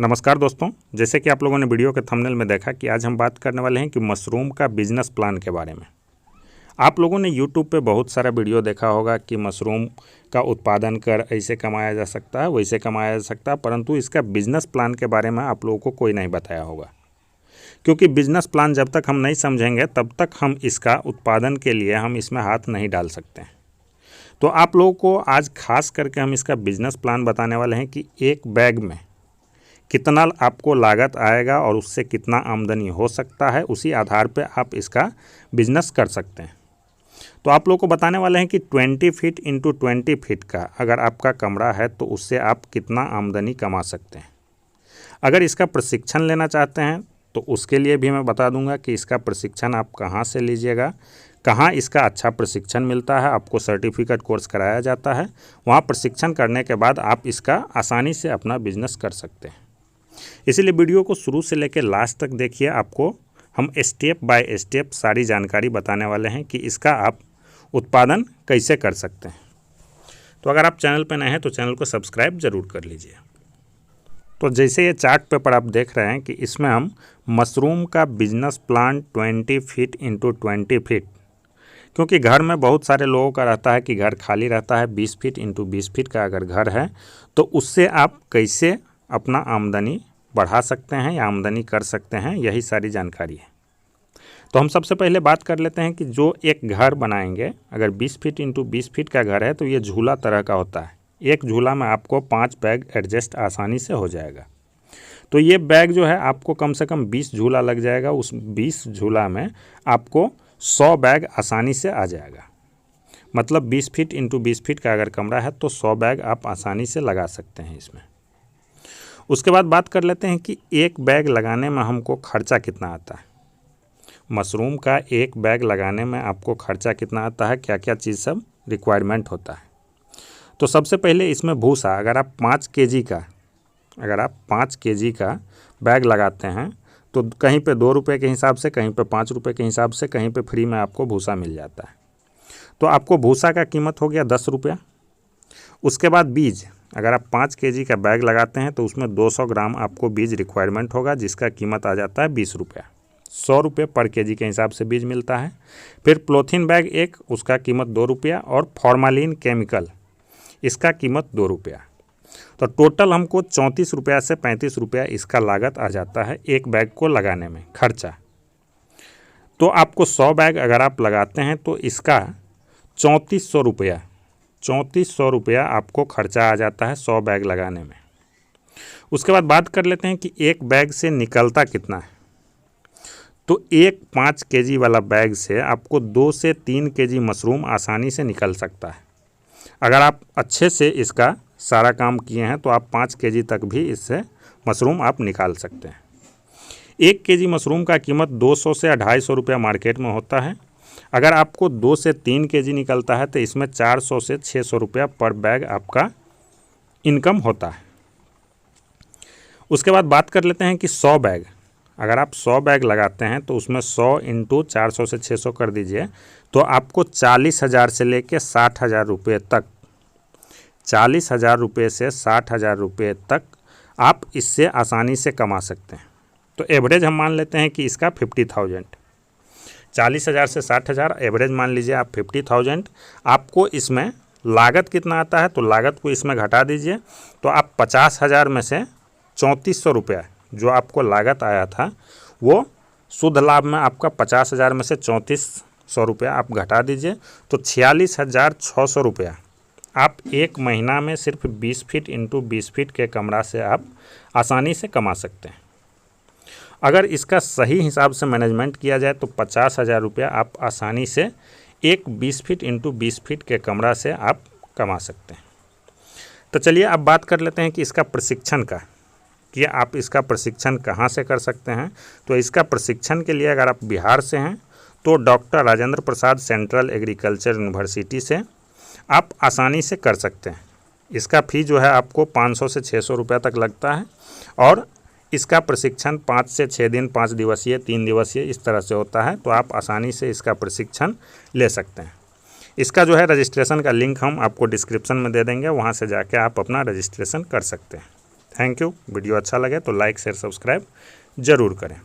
नमस्कार दोस्तों, जैसे कि आप लोगों ने वीडियो के थंबनेल में देखा कि आज हम बात करने वाले हैं कि मशरूम का बिजनेस प्लान के बारे में। आप लोगों ने यूट्यूब पे बहुत सारा वीडियो देखा होगा कि मशरूम का उत्पादन कर ऐसे कमाया जा सकता है, वैसे कमाया जा सकता है, परंतु इसका बिजनेस प्लान के बारे में आप लोगों को कोई नहीं बताया होगा। क्योंकि बिजनेस प्लान जब तक हम नहीं समझेंगे तब तक हम इसका उत्पादन के लिए हम इसमें हाथ नहीं डाल सकते। तो आप लोगों को आज खास करके हम इसका बिजनेस प्लान बताने वाले हैं कि एक बैग में कितना आपको लागत आएगा और उससे कितना आमदनी हो सकता है, उसी आधार पे आप इसका बिजनेस कर सकते हैं। तो आप लोगों को बताने वाले हैं कि 20 फीट इंटू 20 फीट का अगर आपका कमरा है तो उससे आप कितना आमदनी कमा सकते हैं। अगर इसका प्रशिक्षण लेना चाहते हैं तो उसके लिए भी मैं बता दूंगा कि इसका प्रशिक्षण आप कहाँ से लीजिएगा, कहाँ इसका अच्छा प्रशिक्षण मिलता है। आपको सर्टिफिकेट कोर्स कराया जाता है, वहाँ प्रशिक्षण करने के बाद आप इसका आसानी से अपना बिजनेस कर सकते हैं। इसीलिए वीडियो को शुरू से लेकर लास्ट तक देखिए। आपको हम स्टेप बाय स्टेप सारी जानकारी बताने वाले हैं कि इसका आप उत्पादन कैसे कर सकते हैं। तो अगर आप चैनल पर नए हैं तो चैनल को सब्सक्राइब ज़रूर कर लीजिए। तो जैसे ये चार्ट पेपर आप देख रहे हैं कि इसमें हम मशरूम का business plan 20 feet into 20 feet, क्योंकि घर में बहुत सारे लोगों का रहता है कि घर खाली रहता है। 20 फीट इंटू 20 फीट का अगर घर है तो उससे आप कैसे अपना आमदनी बढ़ा सकते हैं या आमदनी कर सकते हैं, यही सारी जानकारी है। तो हम सबसे पहले बात कर लेते हैं कि जो एक घर बनाएंगे, अगर 20 फीट इंटू 20 फीट का घर है तो ये झूला तरह का होता है। एक झूला में आपको 5 बैग एडजस्ट आसानी से हो जाएगा। तो ये बैग जो है आपको कम से कम 20 झूला लग जाएगा। उस 20 झूला में आपको 100 बैग आसानी से आ जाएगा। मतलब 20 फीट इंटू 20 फीट का अगर कमरा है तो 100 बैग आप आसानी से लगा सकते हैं इसमें। उसके बाद बात कर लेते हैं कि एक बैग लगाने में हमको खर्चा कितना आता है। मशरूम का एक बैग लगाने में आपको खर्चा कितना आता है, क्या क्या चीज़ सब रिक्वायरमेंट होता है। तो सबसे पहले इसमें भूसा, अगर आप 5 केजी का बैग लगाते हैं तो कहीं पे 2 रुपये के हिसाब से, कहीं पे 5 रुपये के हिसाब से, कहीं पे फ्री में आपको भूसा मिल जाता है। तो आपको भूसा का कीमत हो गया 10 रुपया। उसके बाद बीज, अगर आप 5 केजी का बैग लगाते हैं तो उसमें 200 ग्राम आपको बीज रिक्वायरमेंट होगा, जिसका कीमत आ जाता है 20 रुपया। 100 रुपये पर केजी के हिसाब से बीज मिलता है। फिर पॉलीथीन बैग एक, उसका कीमत 2 रुपया, और फॉर्मालिन केमिकल, इसका कीमत 2 रुपया। तो टोटल हमको 34 रुपया से 35 रुपया इसका लागत आ जाता है एक बैग को लगाने में खर्चा। तो आपको 100 बैग अगर आप लगाते हैं तो इसका 3400 रुपया आपको खर्चा आ जाता है 100 बैग लगाने में। उसके बाद बात कर लेते हैं कि एक बैग से निकलता कितना है। तो एक 5 केजी वाला बैग से आपको 2 से 3 केजी मशरूम आसानी से निकल सकता है। अगर आप अच्छे से इसका सारा काम किए हैं तो आप 5 केजी तक भी इससे मशरूम आप निकाल सकते हैं। 1 केजी मशरूम का कीमत 200 से 250 रुपया मार्केट में होता है। अगर आपको 2 से 3 केजी निकलता है तो इसमें 400 से 600 रुपया पर बैग आपका इनकम होता है। उसके बाद बात कर लेते हैं कि 100 बैग, अगर आप 100 बैग लगाते हैं तो उसमें 100 इंटू 400 से 600 कर दीजिए तो आपको 40,000 से लेके 60,000 रुपये तक, 40,000 रुपये से 60,000 रुपये तक आप इससे आसानी से कमा सकते हैं। तो एवरेज हम मान लेते हैं कि इसका 50,000, 40,000 से 60,000 एवरेज मान लीजिए आप 50,000। आपको इसमें लागत कितना आता है तो लागत को इसमें घटा दीजिए तो आप 50,000 में से 3400 रुपया जो आपको लागत आया था वो शुद्ध लाभ में आपका 50,000 में से 3400 रुपया आप घटा दीजिए तो 46,600 रुपया आप एक महीना में सिर्फ 20 फीट इंटू 20 फीट के कमरा से आप आसानी से कमा सकते हैं। अगर इसका सही हिसाब से मैनेजमेंट किया जाए तो 50,000 रुपया आप आसानी से एक 20 फीट इंटू 20 फीट के कमरा से आप कमा सकते हैं। तो चलिए अब बात कर लेते हैं कि इसका प्रशिक्षण का, कि आप इसका प्रशिक्षण कहाँ से कर सकते हैं। तो इसका प्रशिक्षण के लिए अगर आप बिहार से हैं तो doctor Rajendra Prasad central agriculture university से आप आसानी से कर सकते हैं। इसका फ़ी जो है आपको 500 से 600 रुपया तक लगता है और इसका प्रशिक्षण 5 से 6 दिन, 5 दिवसीय, 3 दिवसीय इस तरह से होता है। तो आप आसानी से इसका प्रशिक्षण ले सकते हैं। इसका जो है रजिस्ट्रेशन का लिंक हम आपको डिस्क्रिप्शन में दे देंगे, वहाँ से जाके आप अपना रजिस्ट्रेशन कर सकते हैं। Thank you. वीडियो अच्छा लगे तो लाइक शेयर सब्सक्राइब ज़रूर करें।